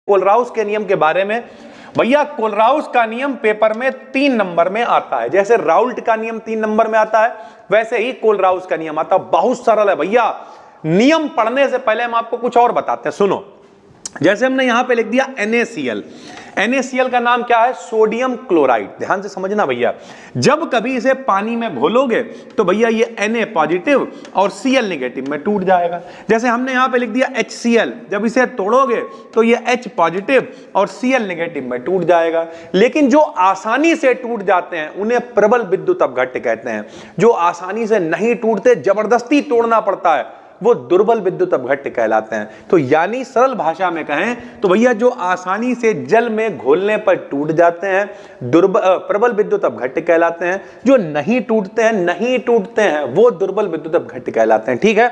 Kohlrausch के नियम के बारे में। भैया कोलराउस का नियम पेपर में 3 नंबर में आता है। जैसे राउल्ट का नियम 3 नंबर में आता है, वैसे ही कोलराउस का नियम आता है। बहुत सरल है भैया। नियम पढ़ने से पहले हम आपको कुछ और बताते हैं, सुनो। जैसे हमने यहां पे लिख दिया NaCl। NaCl का नाम क्या है? Sodium chloride. ध्यान से समझना भैया, जब कभी इसे पानी में घोलोगे तो भैया ये Na पॉजिटिव और Cl नेगेटिव में टूट जाएगा। जैसे हमने यहां पे लिख दिया HCl, जब इसे तोड़ोगे तो ये H पॉजिटिव और Cl नेगेटिव में टूट जाएगा। लेकिन जो आसानी से टूट जाते हैं उन्हें प्रबल विद्युत अपघट्य कहते हैं। जो आसानी से नहीं टूटते, जबरदस्ती तोड़ना पड़ता है, वो दुर्बल विद्युत अपघट्य कहलाते हैं। तो यानी सरल भाषा में कहें तो भैया जो आसानी से जल में घोलने पर टूट जाते हैं प्रबल विद्युत अपघट्य कहलाते हैं। जो नहीं टूटते हैं वो दुर्बल विद्युत अपघट्य कहलाते हैं। ठीक है,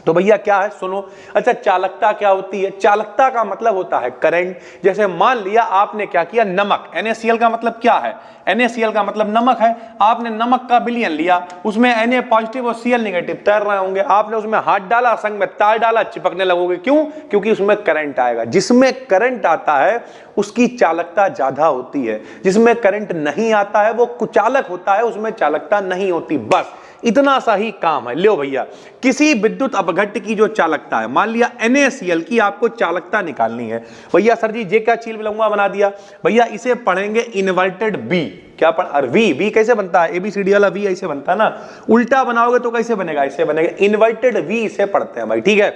तो भैया क्या है सुनो। अच्छा, चालकता क्या होती है? चालकता का मतलब होता है करंट। जैसे मान लिया आपने क्या किया, नमक, NaCl का मतलब क्या है? NaCl का मतलब नमक है। आपने नमक का विलयन लिया, उसमें Na पॉजिटिव और Cl नेगेटिव तैर रहे होंगे। आपने उसमें हाथ डाला, संग में तार डाला, चिपकने लगोगे। क्यों? क्योंकि उसमें करंट आएगा। जिसमें करंट आता है उसकी चालकता ज्यादा होती है, जिसमें करंट नहीं आता है वो कुचालक होता है, उसमें चालकता नहीं होती। बस इतना सा ही काम है। लो भैया, किसी विद्युत अपघट्य की जो चालकता है, मान लिया NaCl की आपको चालकता निकालनी है। भैया सर जी जे का चील विलंबा बना दिया। भैया इसे पढ़ेंगे इन्वर्टेड V। क्या पढ़ V कैसे बनता है? ABCD वाला V ऐसे बनता है ना। उल्टा बनाओगे तो कैसे बनेगा? ऐसे बनेगा। इन्वर्टेड V इसे पढ़ते हैं भाई। ठीक है,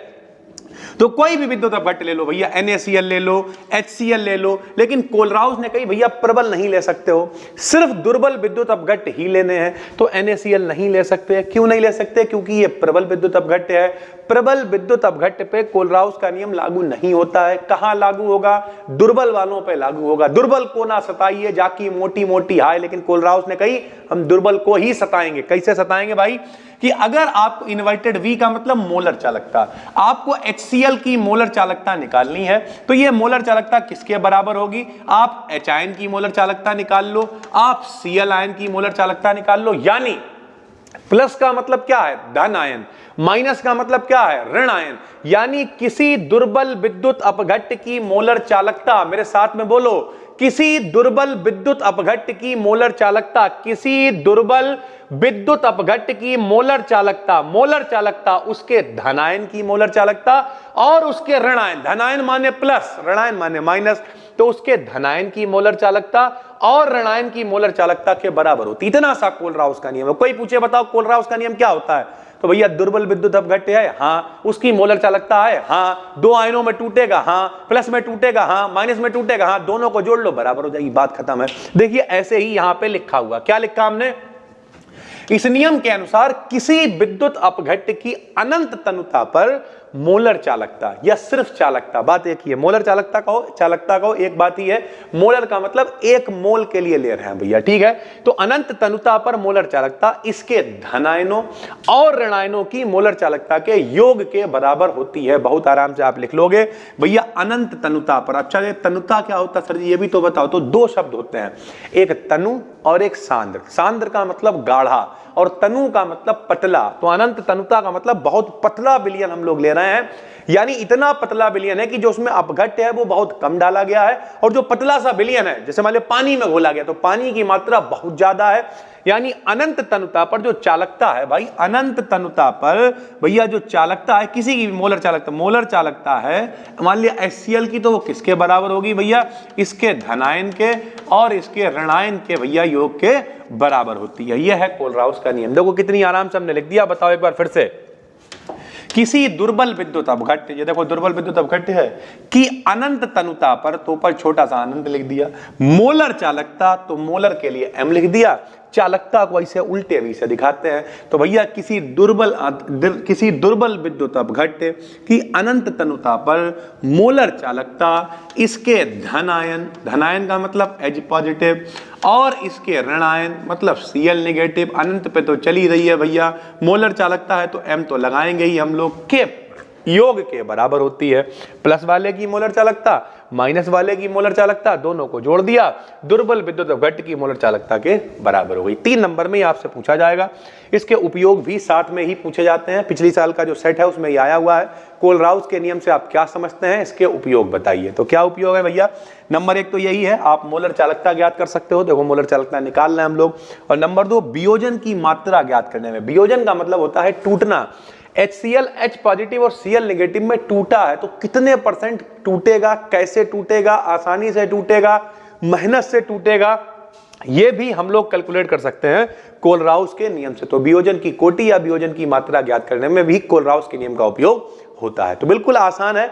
तो कोई भी विद्युत अपघट्य ले लो भैया, NaCl ले लो, HCl ले लो, लेकिन कोलराउस ने कही भैया प्रबल नहीं ले सकते हो, सिर्फ दुर्बल विद्युत अपघट्य ही लेने हैं। तो NaCl नहीं ले सकते। क्यों नहीं ले सकते? क्योंकि ये प्रबल विद्युत अपघट्य है। प्रबल विद्युत अपघट्य पे कोलराउस का नियम लागू नहीं होता है। कहां लागू होगा? दुर्बल वालों पे लागू होगा। दुर्बल को ना सताइए जाकी मोटी मोटी हाय, लेकिन कोलराउस ने कही हम दुर्बल को ही सताएंगे। कैसे सताएंगे भाई? कि अगर आपको इन्वर्टेड V का मतलब मोलर चालकता, आपको HCl की मोलर चालकता निकालनी है, तो ये मोलर चालकता किसके बराबर होगी? आप H आयन की मोलर चालकता निकाल लो, आप Cl आयन की मोलर चालकता निकाल लो। यानी प्लस का मतलब क्या है? धन आयन, माइनस का मतलब क्या है? ऋण आयन। यानी किसी दुर्बल विद्युत अपघट्य की मोलर चालकता, मेरे साथ में बोलो, किसी दुर्बल विद्युत अपघट्य की मोलर चालकता, किसी दुर्बल विद्युत अपघट्य की मोलर चालकता उसके धनायन की मोलर चालकता और उसके ऋणायन, धनायन माने प्लस, ऋणायन माने माइनस, तो उसके धनायन की मोलर चालकता और ऋणायन की मोलर चालकता के बराबर होती। इतना सा कोलराउस का नियम है। कोई पूछे बताओ कोलराउस का नियम क्या होता है? तो भैया दुर्बल विद्युत अपघट्य है, हाँ, उसकी मोलर चालकता है, हाँ, 2 आयनों में टूटेगा, हाँ, प्लस में टूटेगा, हाँ, माइनस में टूटेगा, हाँ, दोनों को जोड़ लो बराबर हो जाएगी, बात खत्म है। देखिए ऐसे ही यहां पे लिखा हुआ, क्या लिखा हमने? इस नियम के अनुसार किसी विद्युत अपघट्य की अनंत तनुता पर मोलर चालकता या सिर्फ चालकता, बात एक ही है। मोलर चालकता कहो एक बात ही है। मोलर का मतलब 1 मोल के लिए ले रहे हैं भैया। ठीक है, तो अनंत तनुता पर मोलर चालकता इसके धनायनों और ऋणायनों की मोलर चालकता के योग के बराबर होती है। बहुत आराम से आप लिख लोगे भैया अनंत तनुता पर। अच्छा ये तनुता क्या होता है सर जी, ये भी तो बताओ। तो 2 शब्द होते हैं, एक तनु और एक सांद्र। सांद्र का मतलब गाढ़ा और तनु का मतलब पतला। तो अनंत तनुता का मतलब बहुत पतला विलयन हम लोग ले रहे हैं। यानी इतना पतला विलयन है कि जो उसमें अपघट्य है वो बहुत कम डाला गया है, और जो पतला सा विलयन है, जैसे मान लो पानी में घोला गया, तो पानी की मात्रा बहुत ज्यादा है। यानी अनंत तनुता पर जो चालकता है भाई, अनंत तनुता पर भैया जो चालकता है किसी की मोलर चालकता है, मान लिया HCl की, तो वो किसके बराबर होगी भैया? इसके धनायन के और इसके ऋणायन के भैया योग के बराबर होती है। यह है कोलराउस का नियम। देखो कितनी आराम से हमने लिख दिया। बताओ एक बार फिर से। किसी दुर्बल विद्युत अपघट्य, ये देखो दुर्बल विद्युत अपघट्य है कि अनंत तनुता पर, तो पर छोटा सा अनंत लिख दिया, मोलर चालकता, तो मोलर के लिए M लिख दिया, चालकता को ऐसे उल्टे भी से दिखाते हैं। तो भैया किसी दुर्बल विद्युत अपघट्य की अनंत तनुता पर मोलर चालकता इसके धनायन का मतलब H पॉजिटिव और इसके ऋणायन मतलब Cl नेगेटिव, अनंत पे तो चली रही है भैया, मोलर चालकता है तो M तो लगाएंगे ही हम लोग, के योग के बराबर होती है। प्लस वाले की मोलर चालकता, माइनस वाले की मोलर चालकता, दोनों को जोड़ दिया, दुर्बल विद्युत अपघट्य की मोलर चालकता के बराबर हो गई। 3 नंबर में आपसे पूछा जाएगा। इसके उपयोग भी साथ में ही पूछे जाते हैं। पिछली साल का जो सेट है उसमें ये आया हुआ है। कोलराउस के नियम से आप क्या समझते हैं, इसके उपयोग बताइए। तो क्या उपयोग है भैया? नंबर 1 तो यही है, आप मोलर चालकता ज्ञात कर सकते हो, देखो मोलर चालकता निकाल रहे हैं हम लोग। और नंबर 2, वियोजन की मात्रा ज्ञात करने में। वियोजन का मतलब होता है टूटना। HCl H पॉजिटिव और Cl नेगेटिव में टूटा है तो कितने % टूटेगा, कैसे टूटेगा, आसानी से टूटेगा, मेहनत से टूटेगा, ये भी हम लोग कैलकुलेट कर सकते हैं कोलराउस के नियम से। तो वियोजन की कोटि या वियोजन की मात्रा ज्ञात करने में भी कोलराउस के नियम का उपयोग होता है। तो बिल्कुल आसान है।